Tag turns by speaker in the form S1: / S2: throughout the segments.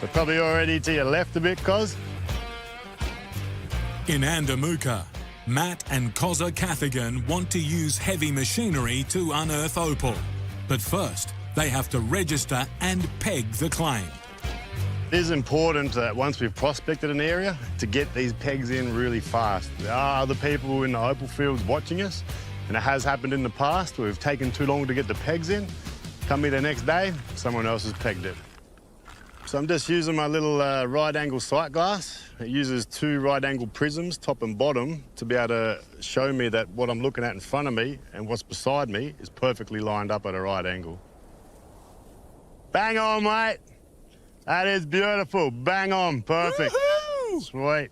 S1: They're probably already to your left a bit, Cos.
S2: In Mooka, Matt and Cozza Cathigan want to use heavy machinery to unearth opal. But first, they have to register and peg the claim.
S1: It is important that once we've prospected an area, to get these pegs in really fast. There are other people in the opal fields watching us, and it has happened in the past where we've taken too long to get the pegs in. Come here the next day, someone else has pegged it. So I'm just using my little right-angle sight glass. It uses 2 right-angle prisms, top and bottom, to be able to show me that what I'm looking at in front of me and what's beside me is perfectly lined up at a right angle. Bang on, mate. That is beautiful. Bang on, perfect. Sweet.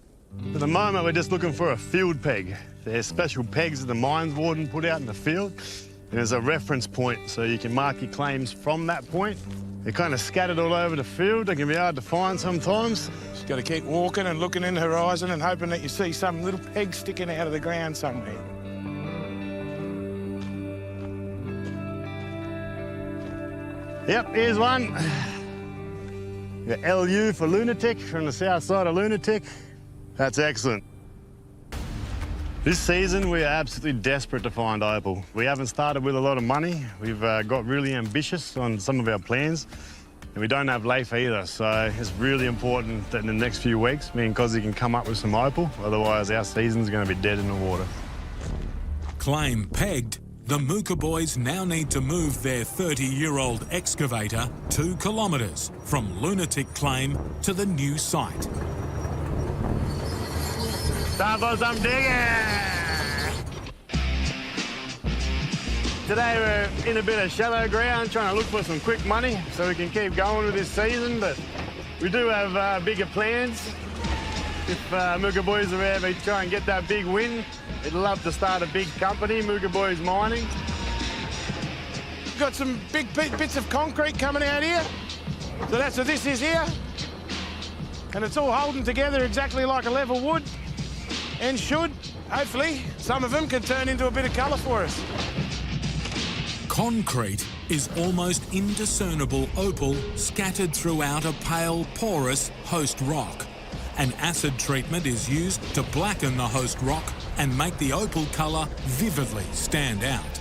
S1: At the moment, we're just looking for a field peg. There's special pegs that the mines warden put out in the field, and there's a reference point, so you can mark your claims from that point. They're kind of scattered all over the field. They can be hard to find sometimes.
S3: Just got to keep walking and looking in the horizon and hoping that you see some little peg sticking out of the ground somewhere.
S1: Yep, here's one. Got LU for lunatic from the south side of lunatic. That's excellent. This season, we are absolutely desperate to find opal. We haven't started with a lot of money. We've got really ambitious on some of our plans, and we don't have leaf either, so it's really important that in the next few weeks, me and Cozzy can come up with some opal, otherwise our season's going to be dead in the water.
S2: Claim pegged, the Mooka Boys now need to move their 30-year-old excavator 2 kilometres from lunatic claim to the new site.
S1: Time for some digging! Today we're in a bit of shallow ground trying to look for some quick money so we can keep going with this season, but we do have bigger plans. If Mooka Boys are ever try and get that big win, we'd love to start a big company, Mooka Boys Mining.
S3: We've got some big bits of concrete coming out here. So that's what this is here. And it's all holding together exactly like a level would. And should, hopefully, some of them can turn into a bit of colour for us.
S2: Concrete is almost indiscernible opal scattered throughout a pale, porous host rock. An acid treatment is used to blacken the host rock and make the opal colour vividly stand out.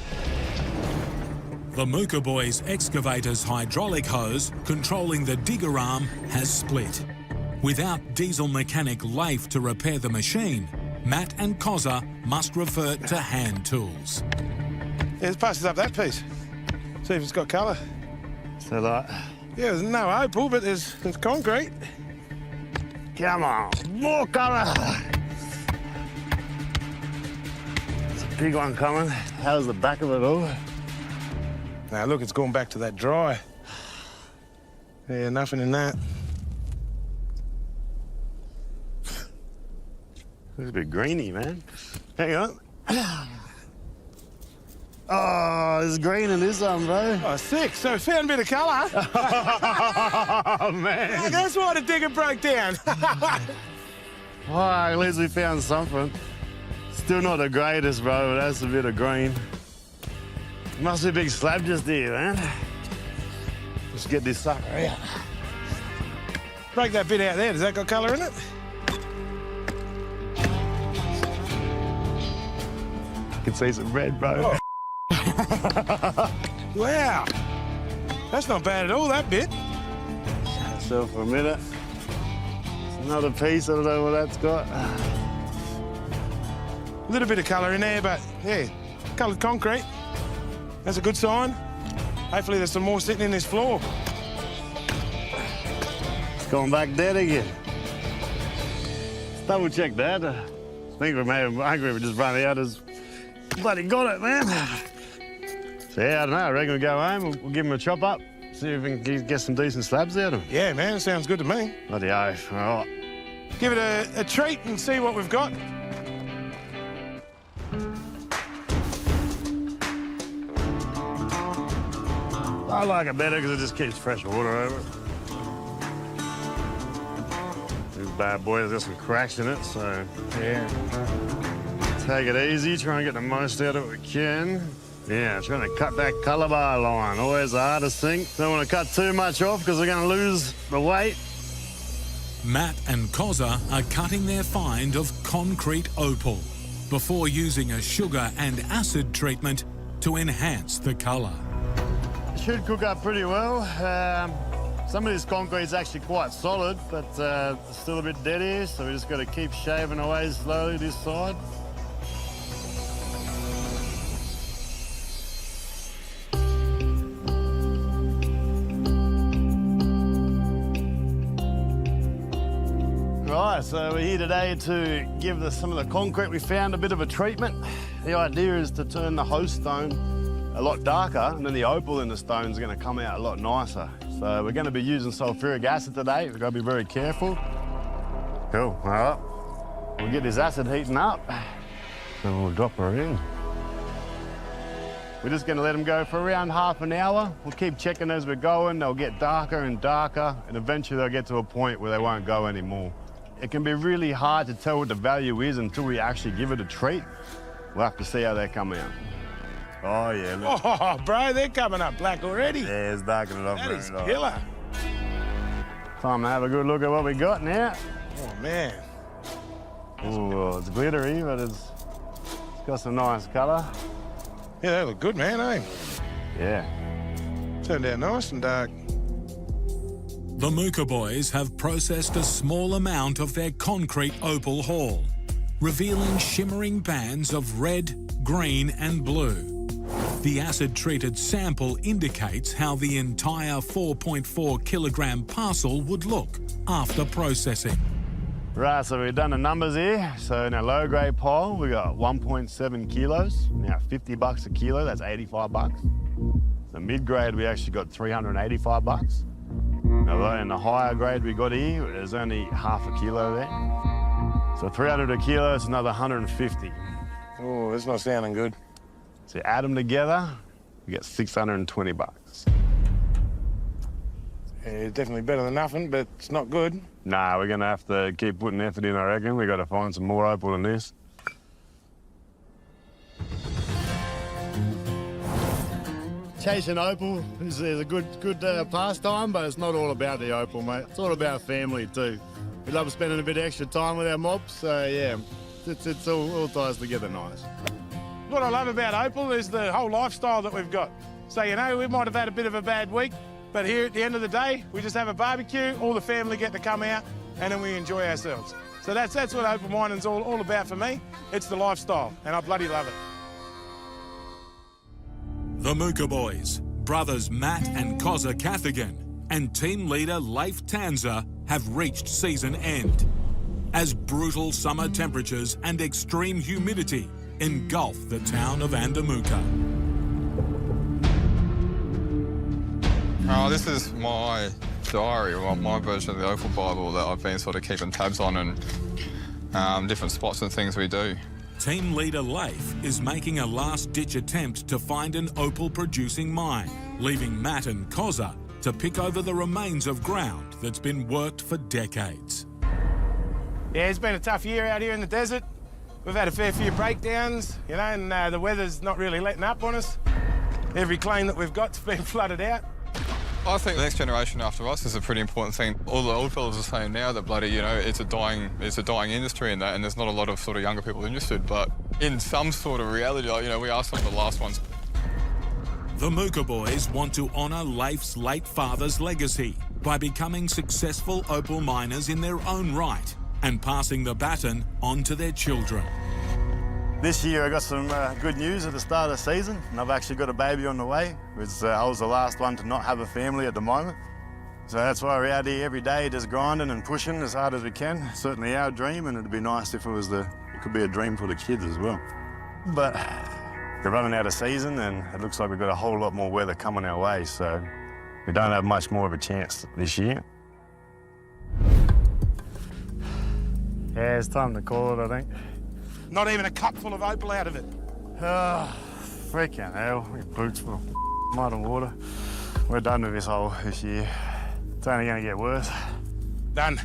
S2: The Mooka Boys excavator's hydraulic hose controlling the digger arm has split. Without diesel mechanic Leif to repair the machine, Matt and Cozza must revert to hand tools.
S3: Yeah, let's pass us up that piece. See if it's got colour.
S1: So like...
S3: Yeah, there's no opal, but there's concrete.
S1: Come on, more colour! It's a big one coming. How's the back of it all?
S3: Now look, it's gone back to that dry. Yeah, nothing in that.
S1: Looks a bit greeny, man. Hang on. Oh, there's green in this one, bro.
S3: Oh, sick. So we found a bit of colour.
S1: Oh, man.
S3: Yeah, that's why the digger broke down.
S1: Oh, at least we found something. Still not the greatest, bro, but that's a bit of green. Must be a big slab just here, man. Let's get this sucker out.
S3: Break that bit out there. Does that got colour in it?
S1: I can see some red, bro.
S3: Oh. Wow. That's not bad at all, that bit.
S1: Shut yourself for a minute. It's another piece. I don't know what that's got.
S3: A little bit of colour in there, but, yeah, coloured concrete. That's a good sign. Hopefully there's some more sitting in this floor.
S1: It's gone back dead again. Let's double check that. I think we may have hungry. We just run out. Bloody got it, man. So, yeah, I don't know. I reckon we'll go home. We'll give him a chop up, see if we can get some decent slabs out of him.
S3: Yeah, man, sounds good to me.
S1: Bloody oath. All right.
S3: Give it a treat and see what we've got.
S1: I like it better because it just keeps fresh water over it. This bad boy has got some cracks in it, so yeah. Take it easy, try and get the most out of it we can. Yeah, trying to cut that colour bar line, always the hardest thing. Don't want to cut too much off because we're going to lose the weight.
S2: Matt and Cozza are cutting their find of concrete opal before using a sugar and acid treatment to enhance the colour.
S1: It should cook up pretty well. Some of this concrete is actually quite solid, but it's still a bit dead here, so we just got to keep shaving away slowly this side. Right, so we're here today to give some of the concrete we found a bit of a treatment. The idea is to turn the host stone a lot darker, and then the opal in the stone is going to come out a lot nicer. So we're going to be using sulfuric acid today. We've got to be very careful. Cool, all right. We'll get this acid heating up, and we'll drop her in. We're just going to let them go for around half an hour. We'll keep checking as we're going. They'll get darker and darker, and eventually they'll get to a point where they won't go anymore. It can be really hard to tell what the value is until we actually give it a treat. We'll have to see how they come out. Oh, yeah, look.
S3: Oh, bro, they're coming up black already.
S1: Yeah, it's darkening it up.
S3: That is killer.
S1: Time to have a good look at what we got now.
S3: Oh, man.
S1: Oh, it's glittery, but it's got some nice colour.
S3: Yeah, they look good, man, eh?
S1: Yeah.
S3: Turned out nice and dark.
S2: The Mooka Boys have processed a small amount of their concrete opal haul, revealing shimmering bands of red, green and blue. The acid-treated sample indicates how the entire 4.4 kilogram parcel would look after processing.
S1: Right, so we've done the numbers here. So in our low-grade pile, we got 1.7 kilos. Now, $50 a kilo, that's 85 bucks. The mid-grade, we actually got 385 bucks. Now, in the higher grade we got here, there's only half a kilo there. So 300 a kilo, it's another 150.
S3: Oh, that's not sounding good.
S1: So you add them together, you get 620 bucks.
S3: Yeah, definitely better than nothing, but it's not good.
S1: Nah, we're gonna have to keep putting effort in, I reckon. We gotta find some more opal than this. Chasing opal is a good pastime, but it's not all about the opal, mate. It's all about family too. We love spending a bit of extra time with our mobs, so yeah, it's all ties together nice.
S3: What I love about Opal is the whole lifestyle that we've got. So, you know, we might have had a bit of a bad week, but here at the end of the day, we just have a barbecue, all the family get to come out, and then we enjoy ourselves. So that's what Opal mining's all about for me. It's the lifestyle, and I bloody love it.
S2: The Mooka Boys, brothers Matt and Cozza Cathigan, and team leader Leif Tanzer have reached season end as brutal summer temperatures and extreme humidity engulf the town of Andamooka.
S4: This is my diary, or my version of the Opal Bible that I've been sort of keeping tabs on and different spots and things we do.
S2: Team leader Leif is making a last-ditch attempt to find an opal-producing mine, leaving Matt and Cozza to pick over the remains of ground that's been worked for decades.
S3: Yeah, it's been a tough year out here in the desert. We've had a fair few breakdowns, you know, and the weather's not really letting up on us. Every claim that we've got's been flooded out.
S4: I think the next generation after us is a pretty important thing. All the old fellas are saying now that bloody, you know, it's a dying industry and that, and there's not a lot of sort of younger people interested. But in some sort of reality, you know, we are some of the last ones.
S2: The Mooka Boys want to honour Leif's late father's legacy by becoming successful opal miners in their own right and passing the baton on to their children.
S1: This year I got some good news at the start of the season, and I've actually got a baby on the way. I was the last one to not have a family at the moment. So that's why we're out here every day just grinding and pushing as hard as we can. Certainly our dream, and it'd be nice if it could be a dream for the kids as well. But we're running out of season, and it looks like we've got a whole lot more weather coming our way, so we don't have much more of a chance this year. Yeah, it's time to call it, I think.
S3: Not even a cup full of opal out of it.
S1: Oh, freaking hell, we boots full of mud and water. We're done with this hole this year. It's only gonna get worse.
S3: Done.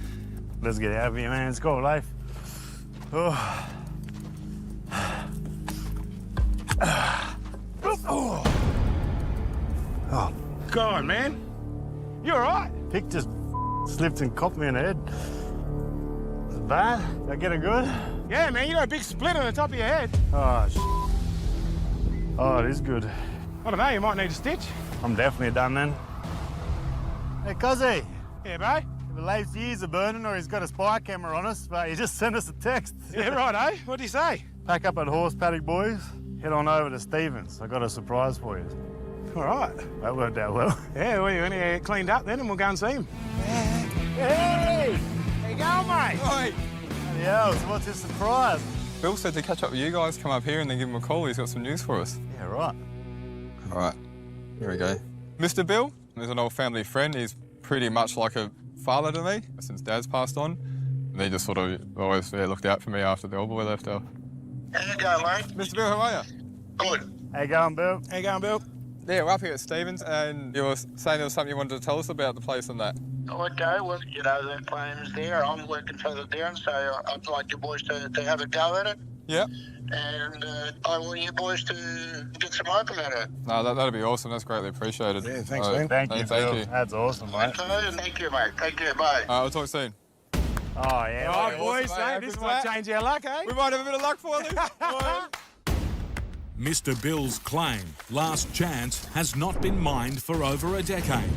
S1: Let's get out of here, man. Let's go, Leif. Oh. Oh.
S3: God, man. You all right?
S1: Pick just slipped and copped me in the head. Not bad. Did I get it good?
S3: Yeah, man, you got a big split on the top of your head.
S1: Oh, oh, it is good.
S3: I don't know, you might need a stitch.
S1: I'm definitely done then. Hey, Cuzzy.
S3: Yeah, bro?
S1: The Leif's ears are burning or he's got a spy camera on us, but he just sent us a text.
S3: Yeah, right, eh? What'd he say?
S1: Pack up at horse paddock, boys. Head on over to Stevens. I got a surprise for you.
S3: All right.
S1: That worked out well.
S3: Yeah, well, you're going to get cleaned up then and we'll go and see him.
S1: Hey!
S3: How you going, mate?
S4: Oi!
S1: Yeah, so what's his surprise?
S4: Bill said to catch up with you guys, come up here and then give him a call. He's got some news for us.
S1: Yeah, right.
S4: All right, here we go. Mr. Bill is an old family friend. He's pretty much like a father to me since Dad's passed on. And he just sort of always looked out for me after the old boy left off.
S5: How you going, mate?
S4: Mr. Bill, how are you?
S5: Good.
S1: How you going, Bill?
S3: How you going, Bill?
S4: Yeah, we're up here at Stevens, and you were saying there was something you wanted to tell us about the place and that.
S5: Okay, well, you know, the plan's there. I'm working further down, so I'd like you boys to have a go at it.
S4: Yep.
S5: And I want you boys to get some open at it.
S4: No, that'd be awesome. That's greatly appreciated.
S3: Yeah, thanks, man.
S1: Thank you, Bill.
S4: Thank you.
S1: That's awesome, mate.
S5: Okay, thank you, mate. Thank you, bye.
S4: We'll talk soon.
S1: Oh, yeah.
S3: All
S1: well,
S3: right, boys,
S4: awesome, mate.
S3: eh? This
S4: Good
S3: might
S4: chat.
S3: change our luck, eh?
S4: We might have a bit of luck for you.
S2: Mr. Bill's claim, Last Chance, has not been mined for over a decade.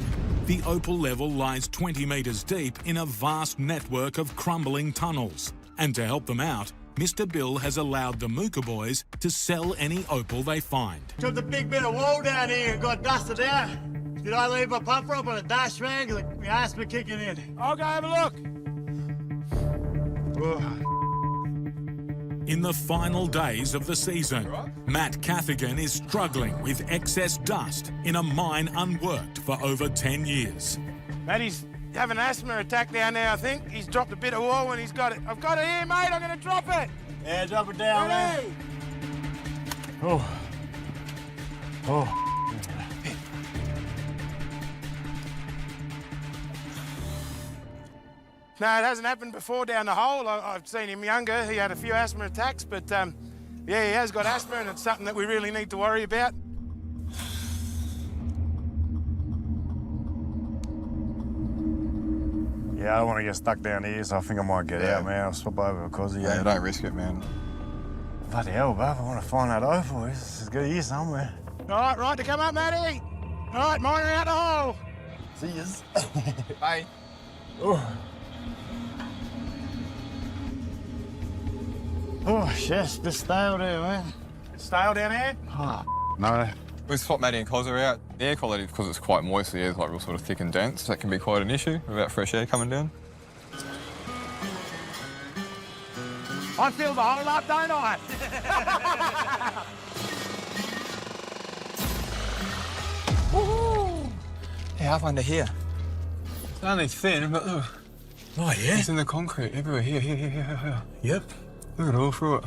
S2: The opal level lies 20 metres deep in a vast network of crumbling tunnels. And to help them out, Mr. Bill has allowed the Mooka Boys to sell any opal they find.
S1: Took a big bit of wall down here and got dusted out. Did I leave my pump up on a dash rag? Like, my ass been kicking in.
S3: I'll go have a look.
S2: In the final days of the season, Matt Cathigan is struggling with excess dust in a mine unworked for over 10 years.
S3: Matty's having an asthma attack down there, I think. He's dropped a bit of oil and he's got it. I've got it here, mate. I'm going to drop it.
S1: Yeah, drop it down, man. Oh. Oh.
S3: No, it hasn't happened before down the hole. I've seen him younger. He had a few asthma attacks, but yeah, he has got asthma and it's something that we really need to worry about.
S1: Yeah, I don't want to get stuck down here, so I think I might get out, man. I'll swap over because of you.
S4: Yeah, don't risk it, man.
S1: Bloody hell, bruv. I want to find that opal. This is good here somewhere.
S3: All right to come up, Matty. All right, mine are out the hole.
S1: See yous.
S4: Bye.
S1: Oh. Oh, shit, it's a bit stale there, man.
S3: It's stale down here.
S1: Oh, no.
S4: We swapped Matty and Cozza out. The air quality, because it's quite moist, the air's like real sort of thick and dense. That can be quite an issue without fresh air coming down.
S3: I feel the hole up, don't I?
S4: Woohoo! Yeah, up under here. It's only thin, but look.
S3: Oh, yeah?
S4: It's in the concrete everywhere. Here.
S3: Yep.
S4: Look at it all through it.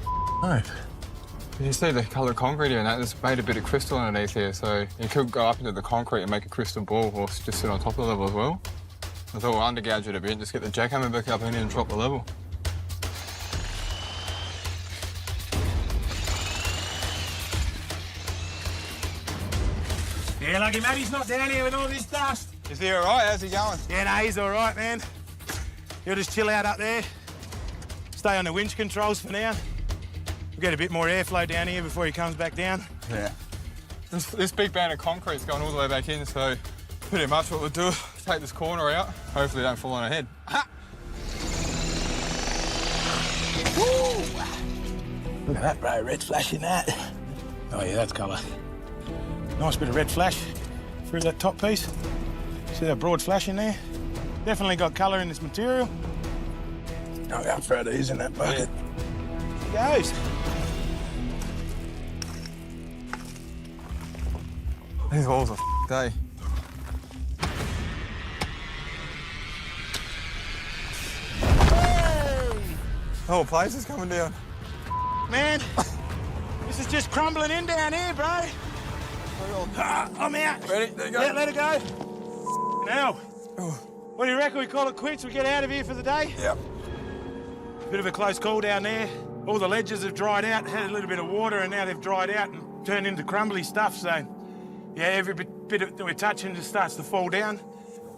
S3: Oh.
S4: You see the colour of concrete here and that, it's made a bit of crystal underneath here, so you could go up into the concrete and make a crystal ball or just sit on top of the level as well. I thought we'll undergouge it a bit, just get the jackhammer back up in here and drop the level.
S3: Yeah, lucky Matty's not down here with all this dust.
S4: Is he all right? How's he going?
S3: Yeah, no, he's all right, man. He'll just chill out up there. Stay on the winch controls for now. We'll get a bit more airflow down here before he comes back down.
S4: Yeah. This big band of concrete's going all the way back in, so pretty much what we'll do is take this corner out. Hopefully it don't fall on our head. Ha!
S3: Woo! Look at that, bro. Red flash in that. Oh, yeah, that's colour. Nice bit of red flash through that top piece. See that broad flash in there? Definitely got colour in this material. Oh, I'll throw these in that bucket. There he goes.
S4: These walls are f***ed, eh? The whole place is coming down.
S3: Man, this is just crumbling in down here, bro. I'm out.
S4: Ready? There you go.
S3: Yeah, let it go. Now, what do you reckon we call it quits? We get out of here for the day?
S4: Yep.
S3: Bit of a close call down there. All the ledges have dried out, had a little bit of water, and now they've dried out and turned into crumbly stuff. So, yeah, every bit that we're touching just starts to fall down.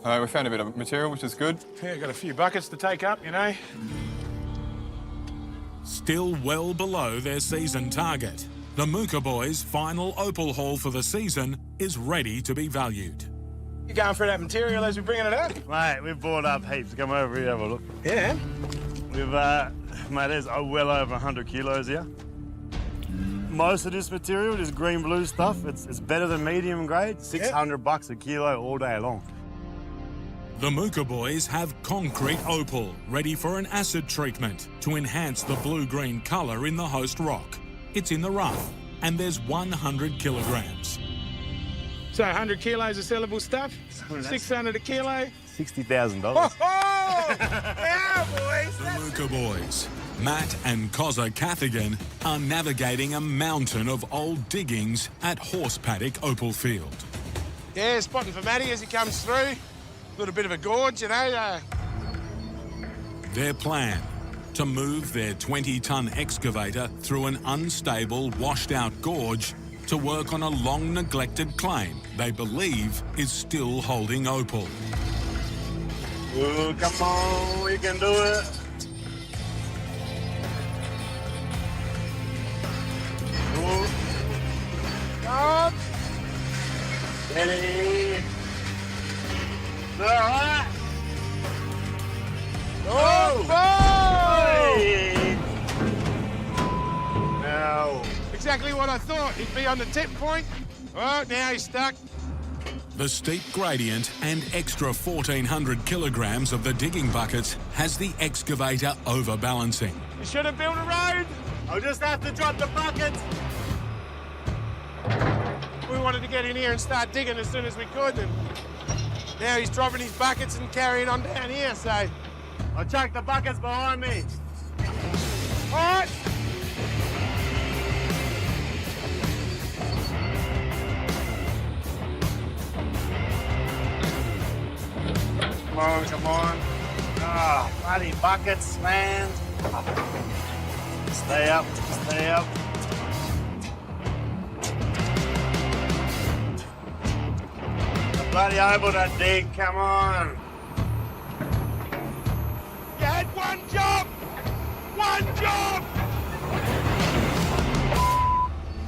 S4: We found a bit of material, which is good.
S3: Yeah, got a few buckets to take up, you know.
S2: Still well below their season target. The Mooka Boys' final opal haul for the season is ready to be valued.
S3: You going for that material as we're bringing it up?
S1: Mate, we've brought up heaps. Come over here, have a look.
S3: Yeah.
S1: We've, mate, there's well over 100 kilos here. Most of this material, this green-blue stuff, it's better than medium grade. 600 bucks a kilo all day long.
S2: The Mooka Boys have concrete opal ready for an acid treatment to enhance the blue-green colour in the host rock. It's in the rough, and there's 100 kilograms.
S3: So 100 kilos of sellable stuff, 600 a kilo.
S1: $60,000.
S3: Oh! Yeah, boys!
S2: The Mooka Boys, Matt and Cozza Cathigan, are navigating a mountain of old diggings at Horse Paddock Opal Field.
S3: Yeah, spotting for Matty as he comes through. A little bit of a gorge, you know.
S2: Their plan, to move their 20-ton excavator through an unstable, washed-out gorge to work on a long-neglected claim they believe is still holding opal.
S1: Ooh, come on, we can do it. Ooh.
S3: Up.
S1: Ready. All right.
S3: Oh!
S1: Hey. Now.
S3: Exactly what I thought. He'd be on the tip point. Oh, now he's stuck.
S2: The steep gradient and extra 1,400 kilograms of the digging buckets has the excavator overbalancing.
S3: You should have built a road.
S1: I'll just have to drop the bucket.
S3: We wanted to get in here and start digging as soon as we could, and now he's dropping his buckets and carrying on down here, so...
S1: I'll chuck the buckets behind me.
S3: All right.
S1: Come on, come on. Ah, bloody buckets, man. Stay up, stay up. The bloody able to dig, come on.
S3: You had one job! One job!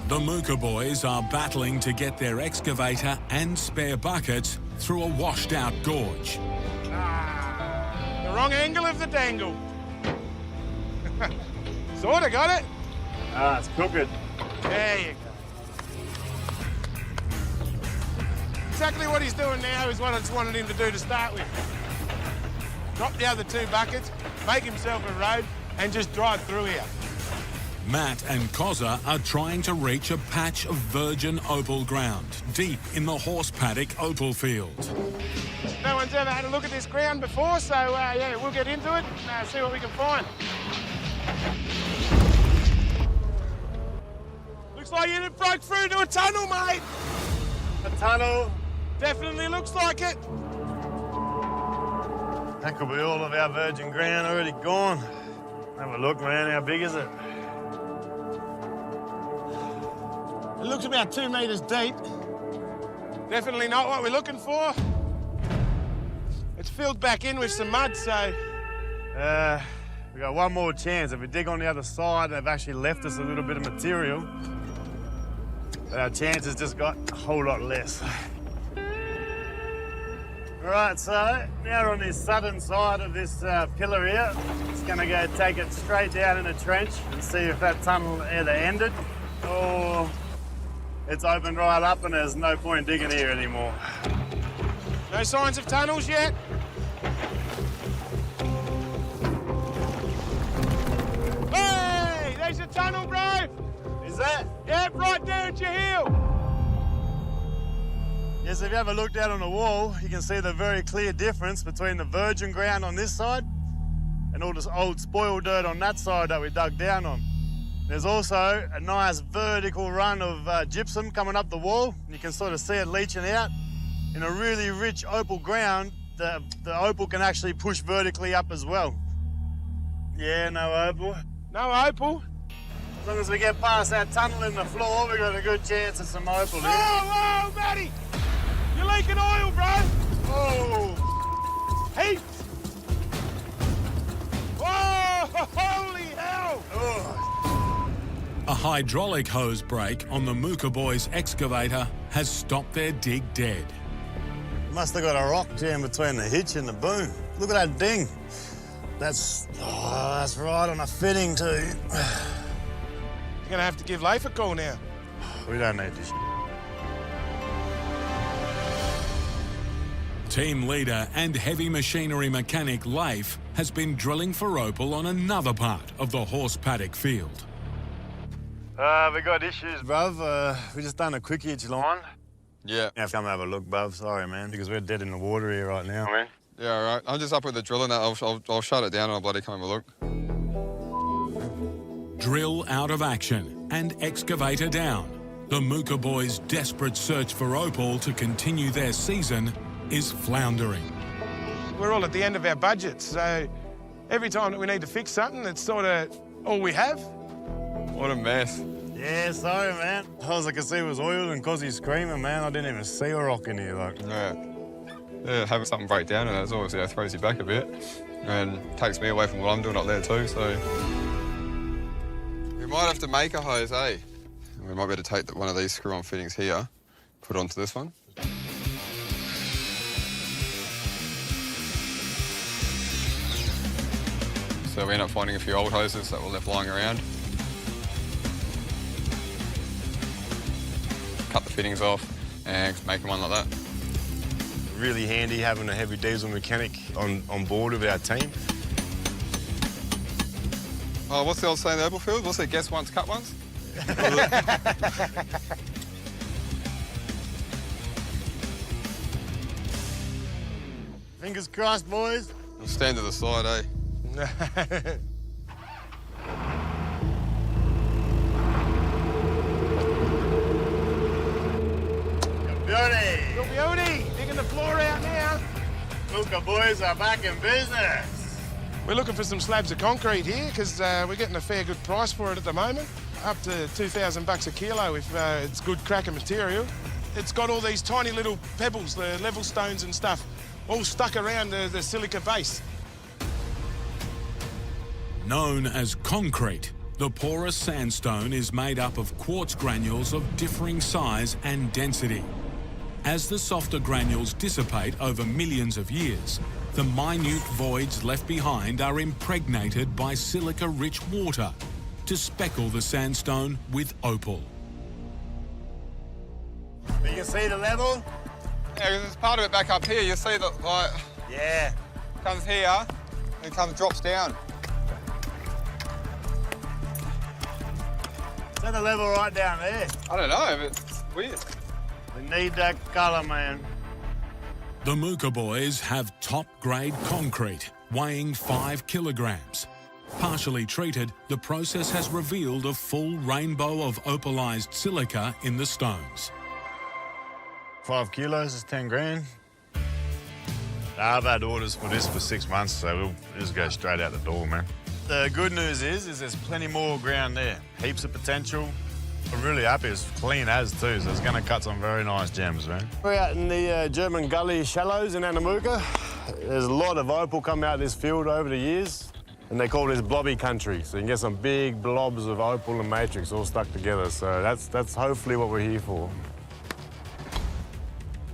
S2: The Mooka Boys are battling to get their excavator and spare buckets through a washed-out gorge.
S3: The wrong angle of the dangle. Sorta got it.
S1: Ah, it's crooked.
S3: There you go. Exactly what he's doing now is what I just wanted him to do to start with. Drop the other two buckets, make himself a road, and just drive through here.
S2: Matt and Cozza are trying to reach a patch of virgin opal ground deep in the Horse Paddock Opal Field.
S3: No one's ever had a look at this ground before, so yeah, we'll get into it and see what we can find. Looks like you broke through to a tunnel, mate.
S1: A tunnel.
S3: Definitely looks like it.
S1: That could be all of our virgin ground already gone. Have a look, man. How big is it?
S3: It looks about 2 metres deep. Definitely not what we're looking for. It's filled back in with some mud, so...
S1: We got one more chance. If we dig on the other side, they've actually left us a little bit of material. But our chances just got a whole lot less. All right, so now we're on the southern side of this pillar here. Just gonna go take it straight down in a trench and see if that tunnel either ended or it's opened right up and there's no point digging here anymore.
S3: No signs of tunnels yet? Hey, there's a tunnel, bro.
S1: Is that?
S3: Yep, right there at your heel.
S1: Yes, if you have a look down on the wall, you can see the very clear difference between the virgin ground on this side and all this old spoiled dirt on that side that we dug down on. There's also a nice vertical run of gypsum coming up the wall. You can sort of see it leaching out. In a really rich opal ground, the opal can actually push vertically up as well. Yeah, no opal.
S3: No opal.
S1: As long as we get past that tunnel in the floor, we've got a good chance of some opal here.
S3: Whoa, whoa, Matty! You're leaking oil, bro.
S1: Oh!
S2: A hydraulic hose break on the Mooka Boys excavator has stopped their dig dead.
S1: Must have got a rock jam between the hitch and the boom. Look at that ding. That's right on a fitting too.
S3: You're going to have to give Leif a call now.
S1: We don't need this.
S2: Team leader and heavy machinery mechanic Leif has been drilling for Opal on another part of the horse paddock field.
S1: We got issues, bruv. We just done a quick hitch line.
S4: Yeah.
S1: You have to come have a look, bruv. Sorry, man, because we're dead in the water here right now. Man.
S4: Yeah, all right. I'm just up with the drill and that. I'll shut it down and I'll bloody come have a look.
S2: Drill out of action and excavator down. The Mooka Boys' desperate search for Opal to continue their season is floundering.
S3: We're all at the end of our budget, so every time that we need to fix something, it's sort of all we have.
S4: What a mess.
S1: Yeah, sorry, man. All I could see was oil, and 'cause he's screaming, man, I didn't even see a rock in here, like.
S4: Yeah, having something break down and it always throws you back a bit and takes me away from what I'm doing up there too, so. We might have to make a hose, eh? We might be able to take one of these screw-on fittings here, put it onto this one. So we end up finding a few old hoses that were left lying around. Cut the fittings off and make one like that.
S1: Really handy having a heavy diesel mechanic on board with our team.
S4: Oh, what's the old saying in the Opal field? What's it, guess once, cut once?
S1: Fingers crossed, boys.
S4: We'll stand to the side, eh?
S1: Beauty!
S3: Beauty! Digging the floor out now.
S1: Mooka Boys are back in business.
S3: We're looking for some slabs of concrete here because we're getting a fair good price for it at the moment. Up to $2,000 a kilo if it's good cracker material. It's got all these tiny little pebbles, the level stones and stuff, all stuck around the silica base.
S2: Known as concrete, the porous sandstone is made up of quartz granules of differing size and density. As the softer granules dissipate over millions of years, the minute voids left behind are impregnated by silica-rich water to speckle the sandstone with opal.
S1: You can see the level?
S4: Yeah, because there's part of it back up here. You see that, like,
S1: Yeah.
S4: comes here and drops down.
S1: Is that the level right down there?
S4: I don't know, but it's weird.
S1: We need that colour, man.
S2: The Mooka Boys have top-grade concrete, weighing 5 kilograms. Partially treated, the process has revealed a full rainbow of opalized silica in the stones.
S1: 5 kilos is 10 grand. I've had orders for this for 6 months, so we'll just go straight out the door, man. The good news is there's plenty more ground there. Heaps of potential. I'm really happy it's clean as too, so it's going to cut some very nice gems, man. We're out in the German Gully shallows in Mooka. There's a lot of opal come out of this field over the years, and they call this blobby country. So you can get some big blobs of opal and matrix all stuck together. So that's hopefully what we're here for.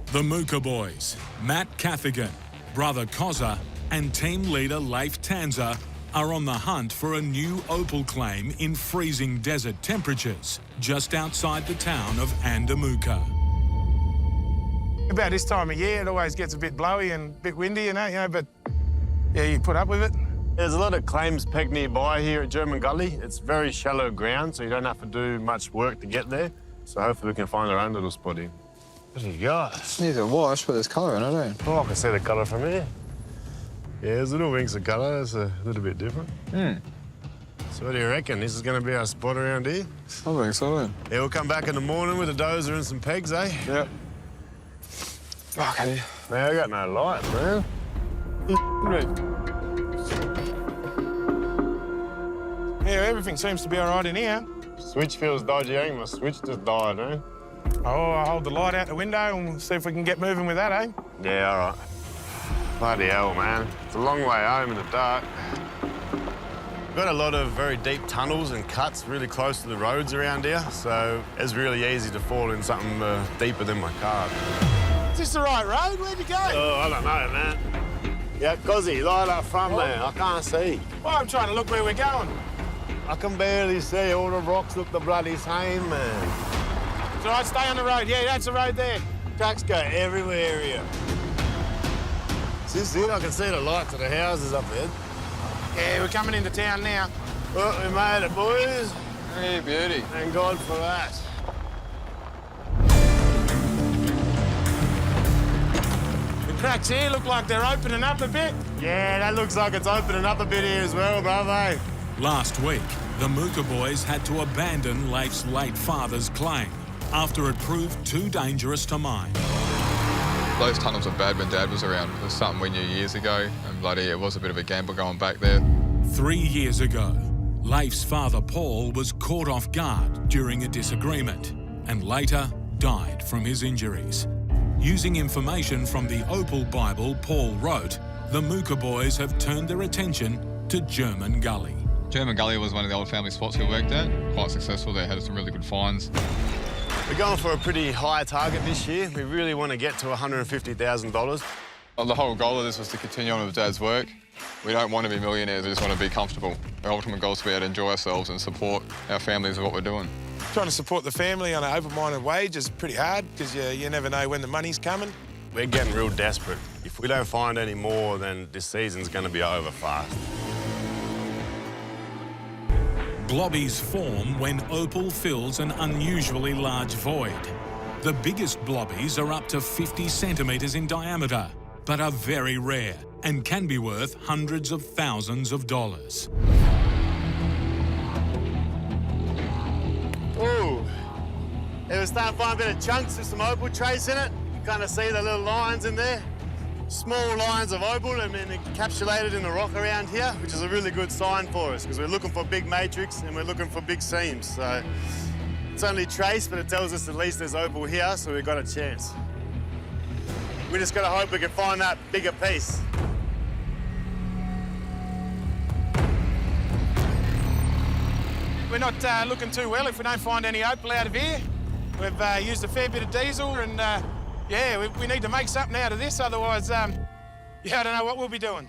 S2: The Mooka Boys, Matt Cathigan, brother Kozza, and team leader Leif Tanzer are on the hunt for a new opal claim in freezing desert temperatures just outside the town of Mooka.
S3: About this time of year, it always gets a bit blowy and a bit windy, you know, but yeah, you put up with it.
S1: There's a lot of claims pegged nearby here at German Gully. It's very shallow ground, so you don't have to do much work to get there. So hopefully we can find our own little spot here. What do you got?
S4: Needs a wash, but there's colour in it, eh?
S1: Oh, I can see the colour from here. Yeah, there's little winks of colour. It's a little bit different. So what do you reckon? This is going to be our spot around here?
S4: I think so, eh?
S1: Yeah, we'll come back in the morning with a dozer and some pegs, eh?
S4: Yep. Okay.
S1: Man, I got no light, man.
S3: Yeah, everything seems to be all right in here.
S1: Switch feels dodgy, eh? My switch just died, eh?
S3: Oh, I'll hold the light out the window and we'll see if we can get moving with that, eh?
S1: Yeah, all right. Bloody hell, man. It's a long way home in the dark. We've got a lot of very deep tunnels and cuts really close to the roads around here, so it's really easy to fall in something deeper than my car.
S3: Is this the right road? Where'd you go?
S1: Oh, I don't know, man. Yeah, Cozzy, right up front there. I can't see.
S3: Well, I'm trying to look where we're going.
S1: I can barely see. All the rocks look the bloody same, man.
S3: It's all right, stay on the road. Yeah, that's the road there.
S1: Trucks go everywhere here. This is it. I can see the lights of the houses up there.
S3: Yeah, we're coming into town now.
S1: Well, we made it, boys.
S4: Hey, beauty.
S1: Thank God for that.
S3: The cracks here look like they're opening up a bit.
S1: Yeah, that looks like it's opening up a bit here as well, bravo.
S2: Last week, the Mooka Boys had to abandon Leif's late father's claim after it proved too dangerous to mine.
S4: Those tunnels were bad when Dad was around. It was something we knew years ago, and bloody, it was a bit of a gamble going back there.
S2: 3 years ago, Leif's father Paul was caught off guard during a disagreement and later died from his injuries. Using information from the Opal Bible Paul wrote, the Mooka Boys have turned their attention to German Gully.
S4: German Gully was one of the old family spots we worked at. Quite successful. They had some really good finds.
S1: We're going for a pretty high target this year. We really want to get to $150,000.
S4: Well, the whole goal of this was to continue on with Dad's work. We don't want to be millionaires, we just want to be comfortable. Our ultimate goal is to be able to enjoy ourselves and support our families with what we're doing.
S3: Trying to support the family on an open-minded wage is pretty hard because you never know when the money's coming.
S1: We're getting real desperate. If we don't find any more, then this season's going to be over fast.
S2: Blobbies form when Opal fills an unusually large void. The biggest blobbies are up to 50 centimetres in diameter, but are very rare and can be worth hundreds of thousands of dollars.
S1: Ooh. Yeah, we're starting to find a bit of chunks with some opal trace in it. You kind of see the little lines in there. Small lines of opal and then encapsulated in the rock around here, which is a really good sign for us because we're looking for big matrix and we're looking for big seams. So it's only trace, but it tells us at least there's opal here, so we've got a chance. We just got to hope we can find that bigger piece.
S3: We're not looking too well if we don't find any opal out of here. We've used a fair bit of diesel and yeah, we need to make something out of this, otherwise, yeah, I don't know what we'll be doing.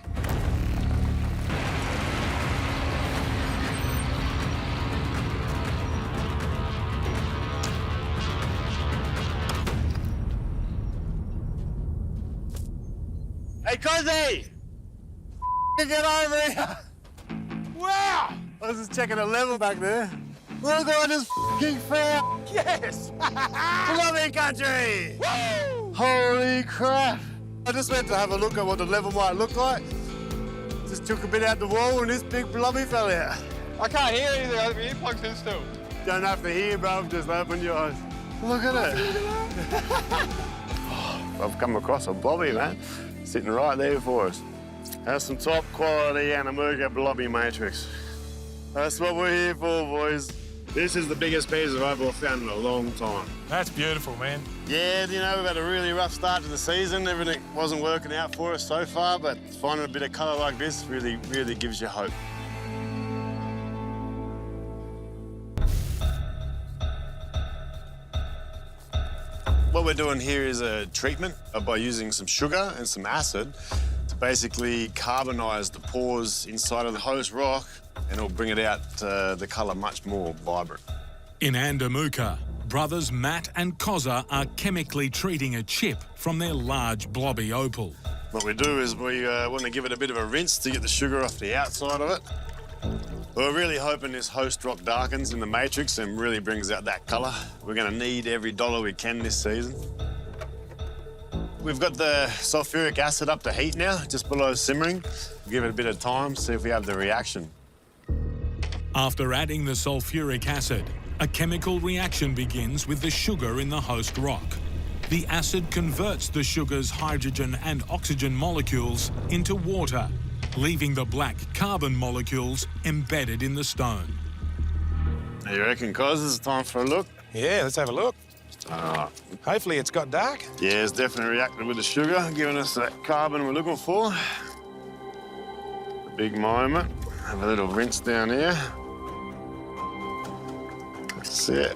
S1: Hey, Cozzy! Get over here!
S3: Wow!
S1: I was just checking the level back there. Look at this f***ing fair!
S3: Yes!
S1: Blobby country!
S3: Woo!
S1: Holy crap! I just went to have a look at what the level might look like. Just took a bit out the wall and this big blobby fell out.
S4: I can't hear anything, I have my earplugs in still.
S1: Don't have to hear, bro, just open your eyes. Look at it. I've come across a blobby, man. Sitting right there for us. That's some top quality Mooka blobby matrix. That's what we're here for, boys. This is the biggest piece of opal I've found in a long time.
S3: That's beautiful, man.
S1: Yeah, you know, we've had a really rough start to the season. Everything wasn't working out for us so far, but finding a bit of colour like this really, really gives you hope. What we're doing here is a treatment by using some sugar and some acid to basically carbonise the pores inside of the host rock, and it'll bring it out the colour much more vibrant.
S2: In Mooka, brothers Matt and Kozza are chemically treating a chip from their large blobby opal.
S1: What we do is we want to give it a bit of a rinse to get the sugar off the outside of it. We're really hoping this host rock darkens in the matrix and really brings out that colour. We're going to need every dollar we can this season. We've got the sulfuric acid up to heat now, just below simmering. Give it a bit of time, see if we have the reaction.
S2: After adding the sulfuric acid, a chemical reaction begins with the sugar in the host rock. The acid converts the sugar's hydrogen and oxygen molecules into water, leaving the black carbon molecules embedded in the stone.
S1: You reckon, Cos, it's time for a look?
S3: Yeah, let's have a look.
S1: Ah.
S3: Hopefully it's got dark.
S1: Yeah, it's definitely reacted with the sugar, giving us that carbon we're looking for. A big moment. Have a little rinse down here. That's it.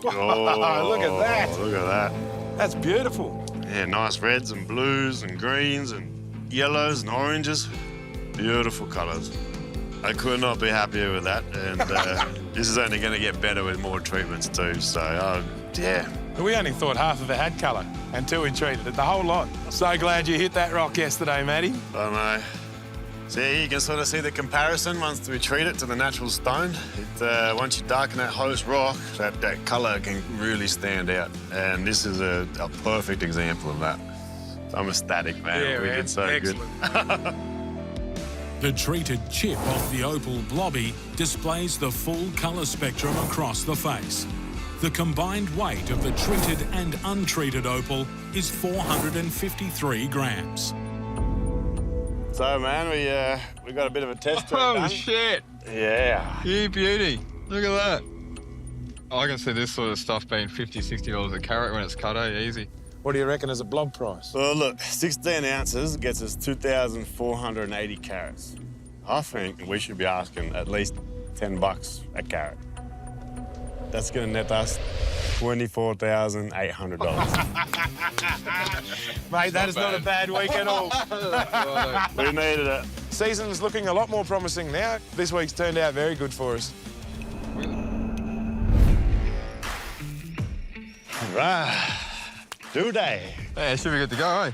S1: Oh,
S3: look at that.
S1: Look at that.
S3: That's beautiful.
S1: Yeah, nice reds and blues and greens and yellows and oranges. Beautiful colours. I could not be happier with that, and this is only going to get better with more treatments too, so yeah.
S3: We only thought half of it had colour until we treated it, the whole lot. So glad you hit that rock yesterday, Matty.
S1: I know. So yeah, you can sort of see the comparison once we treat it to the natural stone. Once you darken that host rock, that colour can really stand out, and this is a perfect example of that. I'm ecstatic, man.
S3: Yeah,
S1: we
S3: man.
S1: did so
S3: Excellent.
S1: good.
S2: The treated chip off the Opal blobby displays the full colour spectrum across the face. The combined weight of the treated and untreated opal is 453 grams.
S1: So, man, we got a bit of a test to
S4: Oh,
S1: done.
S4: shit.
S1: Yeah.
S4: You beauty. Look at that. I can see this sort of stuff being $50, $60 a carat when it's cut, easy.
S3: What do you reckon as a blob price?
S1: Well, look, 16 ounces gets us 2,480 carats. I think we should be asking at least $10 a carat. That's going to net us $24,800.
S3: Mate, that is not a bad week at all.
S1: We needed it.
S3: Season's looking a lot more promising now. This week's turned out very good for us.
S1: Right. Due day.
S4: Yeah, it should be good to go, eh?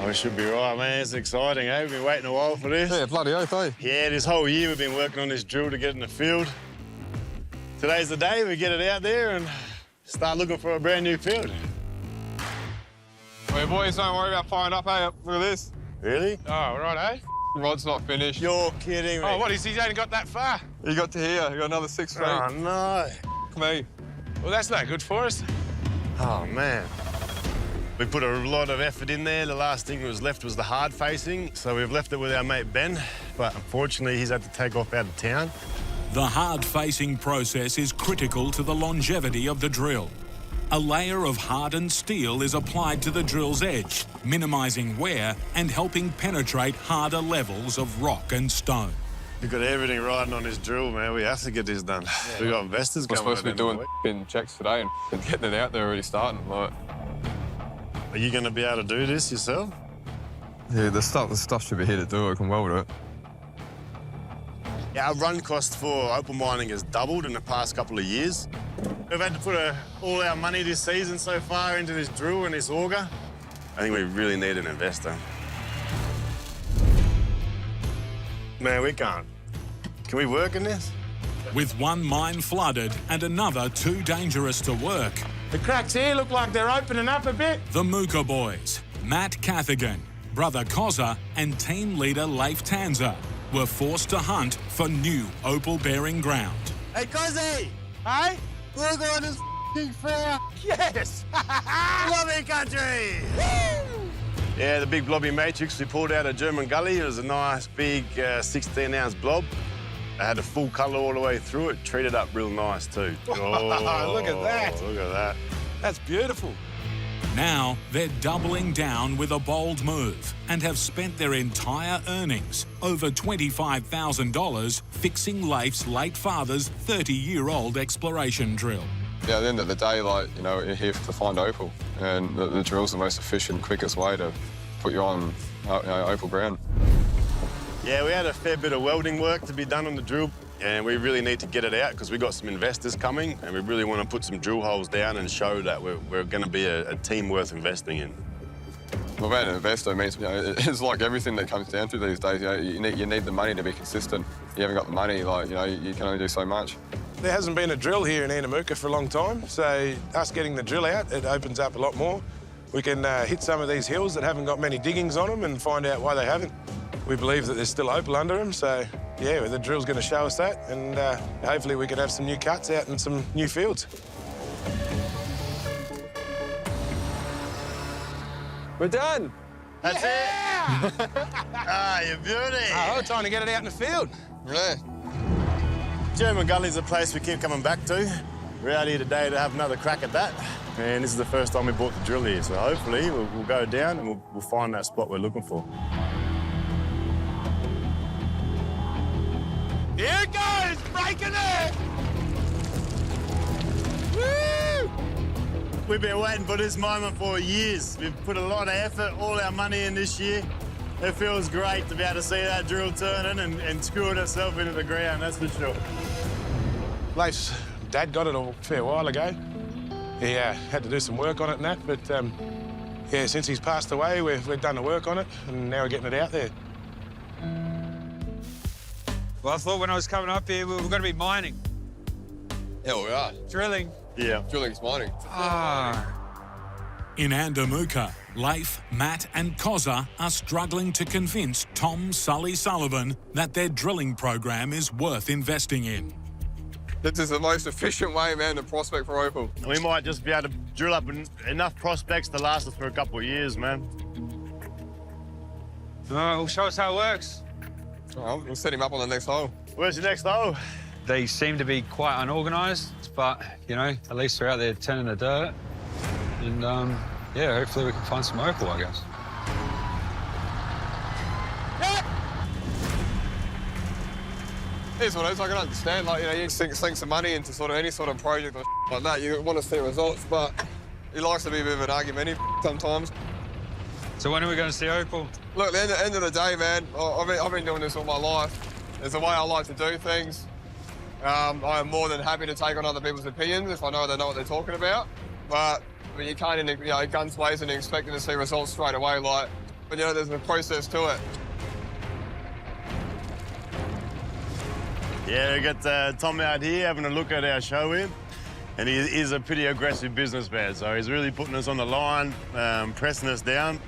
S1: Oh, we should be right, man. It's exciting, eh? We've been waiting a while for this.
S4: Yeah, bloody oath, eh?
S1: Yeah, this whole year we've been working on this drill to get in the field. Today's the day we get it out there and start looking for a brand new field.
S4: Well, boys, don't worry about firing up, eh? Look at this.
S1: Really?
S3: Oh, right, eh?
S4: Rod's not finished.
S1: You're kidding me.
S3: Oh, what is he's only got that far?
S4: You got to here. You got another 6 feet.
S1: Oh, no.
S4: Me.
S3: Well, that's no good for us.
S1: Oh, man. We put a lot of effort in there. The last thing that was left was the hard facing, so we've left it with our mate Ben, but unfortunately he's had to take off out of town.
S2: The hard-facing process is critical to the longevity of the drill. A layer of hardened steel is applied to the drill's edge, minimising wear and helping penetrate harder levels of rock and stone.
S1: We've got everything riding on this drill, man. We have to get this done. Yeah. We've got investors
S4: We're
S1: coming
S4: supposed to be doing f***ing checks today and getting it out there already starting. Like,
S1: are you going to be able to do this yourself?
S4: yeah, the stuff should be here to do it. I can weld it.
S1: Yeah, our run cost for opal mining has doubled in the past couple of years. We've had to put all our money this season so far into this drill and this auger. I think we really need an investor. Man, we can't. Can we work in this?
S2: With one mine flooded and another too dangerous to work,
S3: The cracks here look like they're opening up a bit.
S2: the Mooka Boys, Matt Cathigan, brother Cozza and team leader Leif Tanzer were forced to hunt for new opal-bearing ground.
S1: Hey, Cozzy!
S3: Hey?
S1: We're going to this f***ing fair.
S3: Yes!
S1: Blobby country! Yeah, the big blobby matrix we pulled out of German Gully. It was a nice big 16-ounce blob. It had a full colour all the way through it, treated up real nice too. Oh,
S3: Look at that.
S1: Look at that.
S3: That's beautiful.
S2: Now they're doubling down with a bold move and have spent their entire earnings, over $25,000, fixing Leif's late father's 30-year-old exploration drill.
S4: Yeah, at the end of the day, like, you know, you're here to find opal, and the drill's the most efficient, quickest way to put you on, opal ground.
S1: Yeah, we had a fair bit of welding work to be done on the drill, and we really need to get it out because we've got some investors coming, and we really want to put some drill holes down and show that we're going to be a team worth investing in.
S4: Well, being an investor means, you know, it's like everything that comes down to these days. You know, you need the money to be consistent. You haven't got the money, like, you know, you can only do so much.
S3: There hasn't been a drill here in Mooka for a long time, so us getting the drill out, it opens up a lot more. We can hit some of these hills that haven't got many diggings on them and find out why they haven't. We believe that there's still opal under them, so yeah, the drill's going to show us that, and hopefully we can have some new cuts out and some new fields.
S4: We're done.
S1: That's it. Ah, you beauty.
S3: Oh, time to get it out in the field.
S4: Yeah.
S1: German Gully's a place we keep coming back to. We're out here today to have another crack at that. And this is the first time we bought the drill here, so hopefully we'll go down and we'll find that spot we're looking for.
S3: goes! Breaking it! Woo!
S1: We've been waiting for this moment for years. We've put a lot of effort, all our money in this year. It feels great to be able to see that drill turning and screwing itself into the ground, that's for sure.
S3: Leif's dad got it a fair while ago. He had to do some work on it and that, but yeah, since he's passed away, we've done the work on it, and now we're getting it out there.
S6: Well, I thought when I was coming up here, we were going to be mining.
S4: Yeah, we are.
S6: Drilling.
S1: Yeah.
S4: Drilling's mining.
S2: In Mooka, Leif, Matt and Cozza are struggling to convince Tom Sully Sullivan that their drilling program is worth investing in.
S4: This is the most efficient way, man, to prospect for opal.
S1: We might just be able to drill up enough prospects to last us for a couple of years, man.
S6: All right, well, show us how it works.
S4: All right, we'll set him up on the next hole.
S1: Where's your next hole?
S6: They seem to be quite unorganised, but, you know, at least they're out there turning the dirt. And, yeah, hopefully we can find some opal, I guess.
S4: Here's what it is, I can understand, like, you know, you sink some money into sort of any sort of project or like that, you want to see results, but he likes to be a bit of an argument sometimes.
S6: So when are we going to see opal?
S4: Look, at the end of the day, man, I've been doing this all my life. There's a way I like to do things. I am more than happy to take on other people's opinions if I know they know what they're talking about. But you can't, you know, guns blazing and expecting to see results straight away, like, but, you know, there's a process to it.
S1: Yeah, we got Tom out here having a look at our show here. And he is a pretty aggressive businessman, so he's really putting us on the line, pressing us down.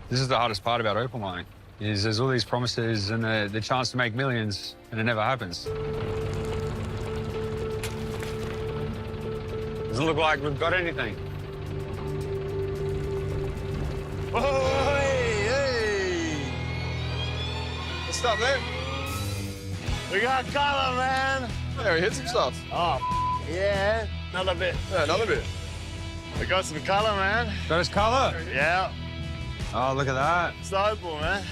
S6: This is the hardest part about opal mining, is there's all these promises and the chance to make millions, and it never happens. Doesn't look like we've got anything.
S1: Whoa, hey!
S4: What's up, man?
S1: We got colour, man!
S4: Yeah, we hit some stuff.
S1: Oh, yeah, another bit.
S4: Yeah, another bit.
S1: We got some colour, man.
S6: Got his colour?
S1: Yeah,
S6: Oh, look at that.
S1: it's opal, man.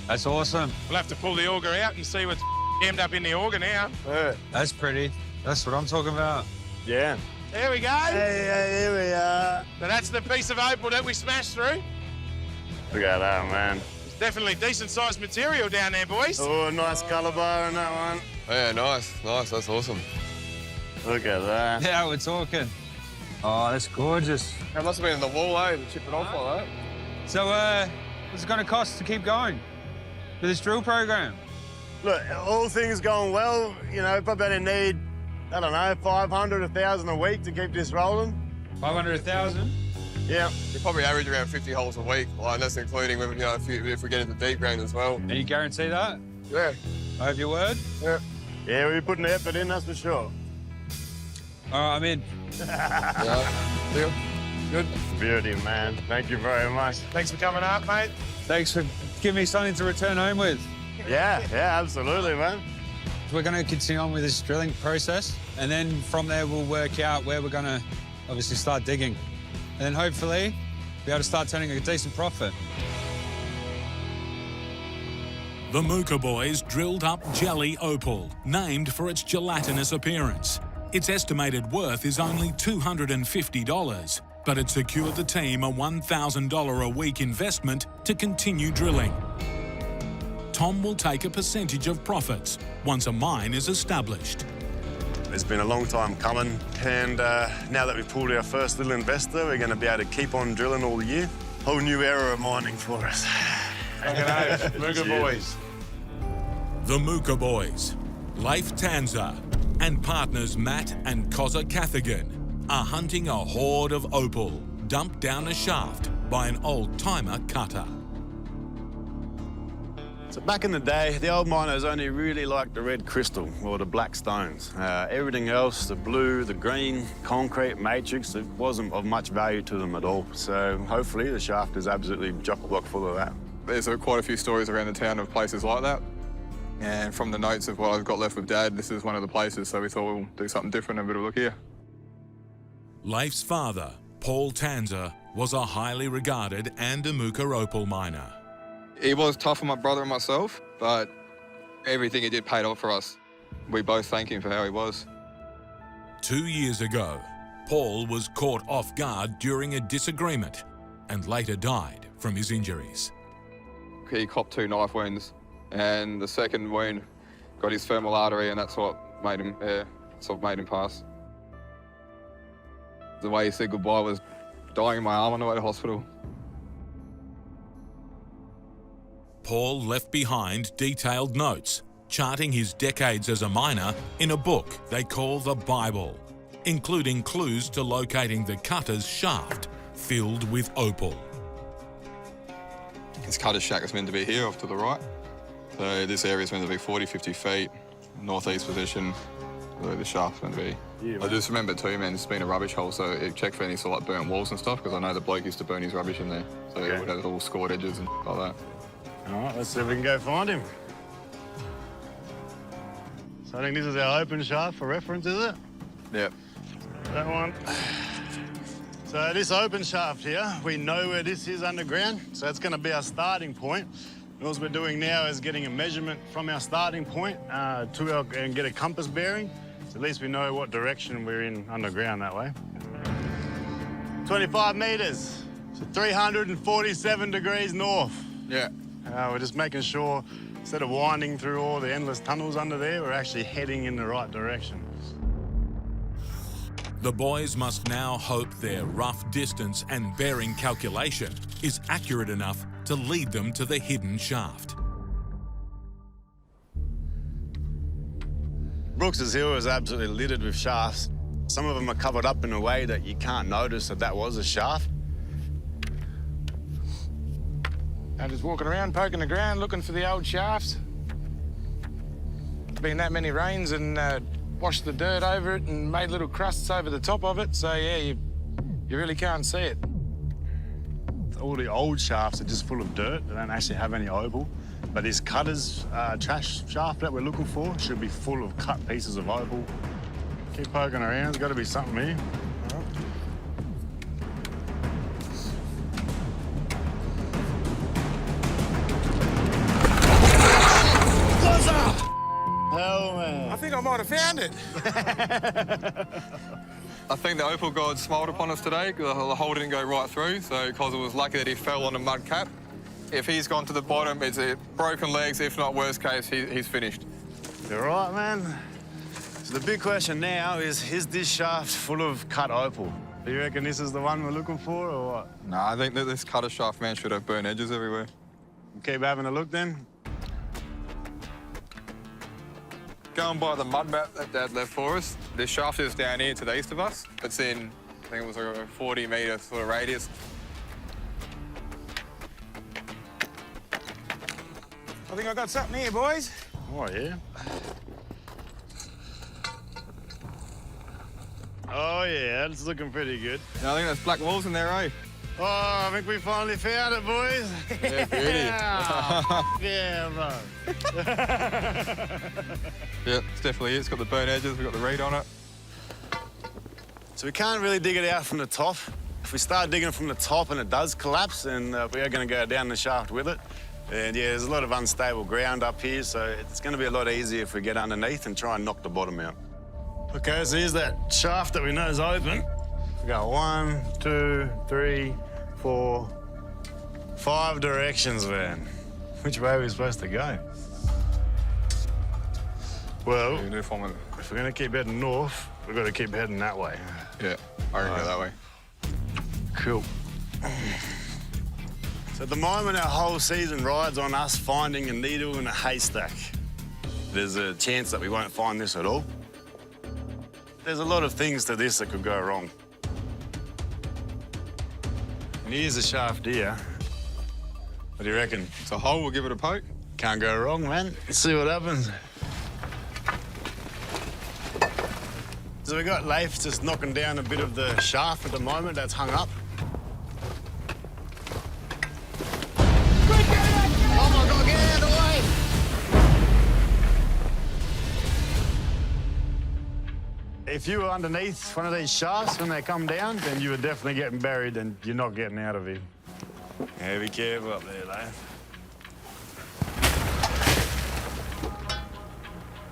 S6: That's awesome.
S3: We'll have to pull the auger out and see what's jammed up in the auger now.
S1: Yeah.
S6: That's pretty. That's what I'm talking about.
S1: Yeah.
S3: There we go.
S1: Hey, here we are.
S3: So that's the piece of opal that we smashed through.
S1: Look at that, man.
S3: It's definitely decent-sized material down there, boys.
S1: Oh, nice colour bar in that one.
S4: Yeah, nice, that's awesome.
S1: Look at that.
S6: Yeah, we're talking. Oh, that's gorgeous.
S4: That must have been in the wall, eh, to chip it off like that.
S6: So, what's it going to cost to keep going with this drill program?
S1: Look, all things going well, you know, probably only need, I don't know, 500, 1,000 a week to keep this rolling.
S6: 500, 1,000?
S1: Yeah.
S4: We probably average around 50 holes a week, like, and that's including, you know, if we get into deep ground as well.
S6: And you guarantee that?
S4: Yeah.
S6: I have your word?
S4: Yeah.
S1: Yeah, we're putting the effort in, that's for sure.
S6: All right, I'm in.
S4: Yeah. Deal. Good.
S1: Beauty, man. Thank you very much.
S3: Thanks for coming up, mate.
S6: Thanks for giving me something to return home with.
S1: Yeah, absolutely, man.
S6: We're going to continue on with this drilling process, and then from there we'll work out where we're going to obviously start digging. And then hopefully be able to start turning a decent profit.
S2: The Mooka Boys drilled up jelly opal, named for its gelatinous appearance. Its estimated worth is only $250, but it secured the team a $1,000 a week investment to continue drilling. Tom will take a percentage of profits once a mine is established.
S1: It's been a long time coming, and now that we've pulled our first little investor, we're going to be able to keep on drilling all year. Whole new era of mining for us.
S3: Look at those Mooka Boys.
S2: The Mooka Boys, Leif Tanzer, and partners Matt and Cozza Cathigan are hunting a hoard of opal dumped down a shaft by an old-timer cutter.
S1: So back in the day, the old miners only really liked the red crystal or the black stones. Everything else, the blue, the green, concrete, matrix, it wasn't of much value to them at all. So hopefully the shaft is absolutely chock-a-block full of that.
S4: There's quite a few stories around the town of places like that. And from the notes of what I've got left with Dad, this is one of the places, so we thought we'll do something different and a bit of a look here.
S2: Leif's father, Paul Tanzer, was a highly regarded Mooka opal miner.
S4: He was tough on my brother and myself, but Everything he did paid off for us. We both thank him for how he was.
S2: 2 years ago, Paul was caught off guard during a disagreement and later died from his injuries.
S4: He copped 2 knife wounds, and the second wound got his femoral artery, and that's what made him, pass. The way he said goodbye was dying in my arm on the way to hospital.
S2: Paul left behind detailed notes, charting his decades as a miner in a book they call the Bible, including clues to locating the cutter's shaft filled with opal.
S4: This cutter's shack is meant to be here off to the right. So this area is meant to be 40, 50 feet, northeast position, where the shaft's meant to be.
S1: Yeah,
S4: I just remember too, man, it's been a rubbish hole, so it checked for any sort of like burnt walls and stuff, because I know the bloke used to burn his rubbish in there. So it would have all scored edges and like that.
S1: All right, let's see if we can go find him. So I think this is our open shaft for reference, is it?
S4: Yep.
S1: That one. So this open shaft here, we know where this is underground, so that's going to be our starting point. And all we're doing now is getting a measurement from our starting point and get a compass bearing, so at least we know what direction we're in underground that way. 25 metres, so 347 degrees north.
S4: Yeah.
S1: We're just making sure, instead of winding through all the endless tunnels under there, we're actually heading in the right direction.
S2: The boys must now hope their rough distance and bearing calculation is accurate enough to lead them to the hidden shaft.
S1: Brooks's Hill is absolutely littered with shafts. Some of them are covered up in a way that you can't notice that that was a shaft.
S3: I'm just walking around, poking the ground, looking for the old shafts. Been that many rains and washed the dirt over it and made little crusts over the top of it, so yeah, you really can't see it.
S1: All the old shafts are just full of dirt. They don't actually have any opal. But this cutter's trash shaft that we're looking for should be full of cut pieces of opal. Keep poking around, there's got to be something here. Hell, man.
S3: I think I might have found it.
S4: I think the opal god smiled upon us today, because the hole didn't go right through, so because it was lucky that he fell on a mud cap. If he's gone to the bottom, it's broken legs. If not, worst case, he's finished.
S1: You're right, man. So the big question now is this shaft full of cut opal? Do you reckon this is the one we're looking for, or what?
S4: No, I think that this cutter shaft, man, should have burnt edges everywhere.
S1: Keep having a look, then.
S4: Going by the mud map that Dad left for us, this shaft is down here to the east of us. It's in, I think it was a 40-metre sort of radius.
S3: I think I got something here, boys.
S1: Oh, yeah. Oh, yeah, that's looking pretty good.
S4: Yeah, I think there's black walls in there, eh?
S1: Oh, I think we finally found it, boys.
S4: Yeah, beauty.
S1: Yeah, bro.
S4: Yeah, it's definitely it. It's got the burnt edges, we've got the reed on it.
S1: So we can't really dig it out from the top. If we start digging from the top and it does collapse, then we are going to go down the shaft with it. And yeah, there's a lot of unstable ground up here, so it's going to be a lot easier if we get underneath and try and knock the bottom out. Okay, so here's that shaft that we know is open. We got 1, 2, 3, 4, 5 directions, man. Which way are we supposed to go? Well, if we're going to keep heading north, we've got to keep heading that way.
S4: Yeah, I reckon go that way.
S1: Cool. So at the moment, our whole season rides on us finding a needle in a haystack. There's a chance that we won't find this at all. There's a lot of things to this that could go wrong. And here's the shaft here. What do you reckon?
S4: It's a hole, we'll give it a poke.
S1: Can't go wrong, man. Let's see what happens. So we got Leif just knocking down a bit of the shaft at the moment that's hung up. Oh my God, get out of the way! If you were underneath one of these shafts when they come down, then you were definitely getting buried and you're not getting out of here. Yeah, be careful up there, Leif.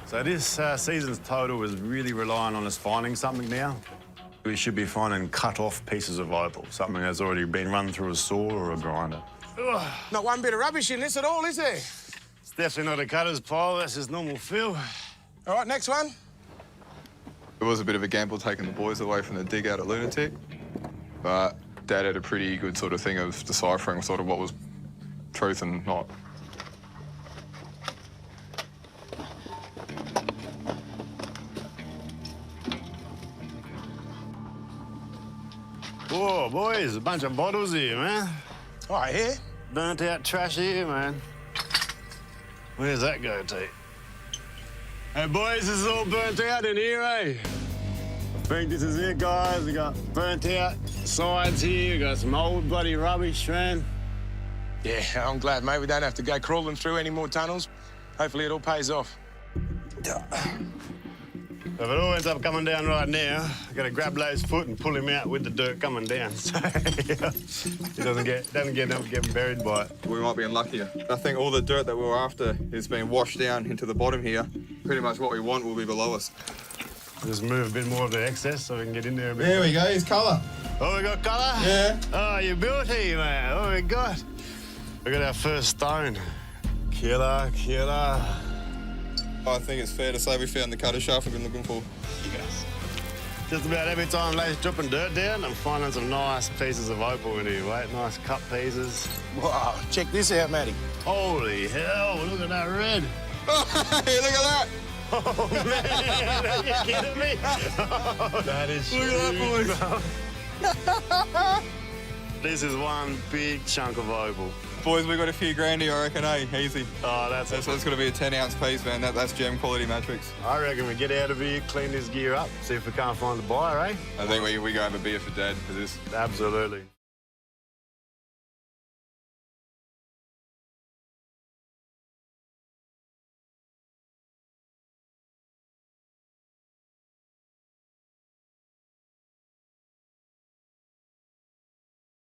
S1: So this season's total is really relying on us finding something now. We should be finding cut-off pieces of opal, something that's already been run through a saw or a grinder.
S3: Ugh, not one bit of rubbish in this at all, is there?
S1: It's definitely not a cutter's pile, that's just normal fill.
S3: All right, next one.
S4: It was a bit of a gamble taking the boys away from the dig out at Lunatic, but Dad had a pretty good sort of thing of deciphering sort of what was truth and not.
S1: Whoa, boys, a bunch of bottles here, man.
S3: All right, here.
S1: Burnt out trash here, man. Where's that go to? Hey, boys, this is all burnt out in here, eh? I think this is it, guys. We got burnt out sides here. We got some old bloody rubbish, man.
S3: Yeah, I'm glad, mate. We don't have to go crawling through any more tunnels. Hopefully it all pays off.
S1: If it all ends up coming down right now, I gotta grab Lowe's foot and pull him out with the dirt coming down. So he doesn't get buried by it.
S4: We might be unlucky. I think all the dirt that we were after is being washed down into the bottom here. Pretty much what we want will be below us.
S1: Just move a bit more of the excess so we can get in there a bit.
S4: There we go, here's colour.
S1: Oh, we got colour?
S4: Yeah.
S1: Oh, you built here, man. Oh, my God. We got our first stone. Killer, killer.
S4: I think it's fair to say we found the cutter shaft we've been looking for.
S1: Just about every time Lace dropping dirt down, I'm finding some nice pieces of opal in here, mate. Nice cut pieces.
S3: Wow, check this out, Matty.
S1: Holy hell, look at that red.
S4: Hey, look at that!
S1: Oh, man, are you kidding me? Oh, that is
S4: Look at that, boys.
S1: This is one big chunk of opal.
S4: Boys, we got a few grand here, I reckon, eh? Easy.
S1: Oh, that's
S4: That's going to be a 10-ounce piece, man. That's gem quality matrix.
S1: I reckon we get out of here, clean this gear up, see if we can't find the buyer, eh?
S4: I think we go have a beer for Dad for this.
S1: Absolutely.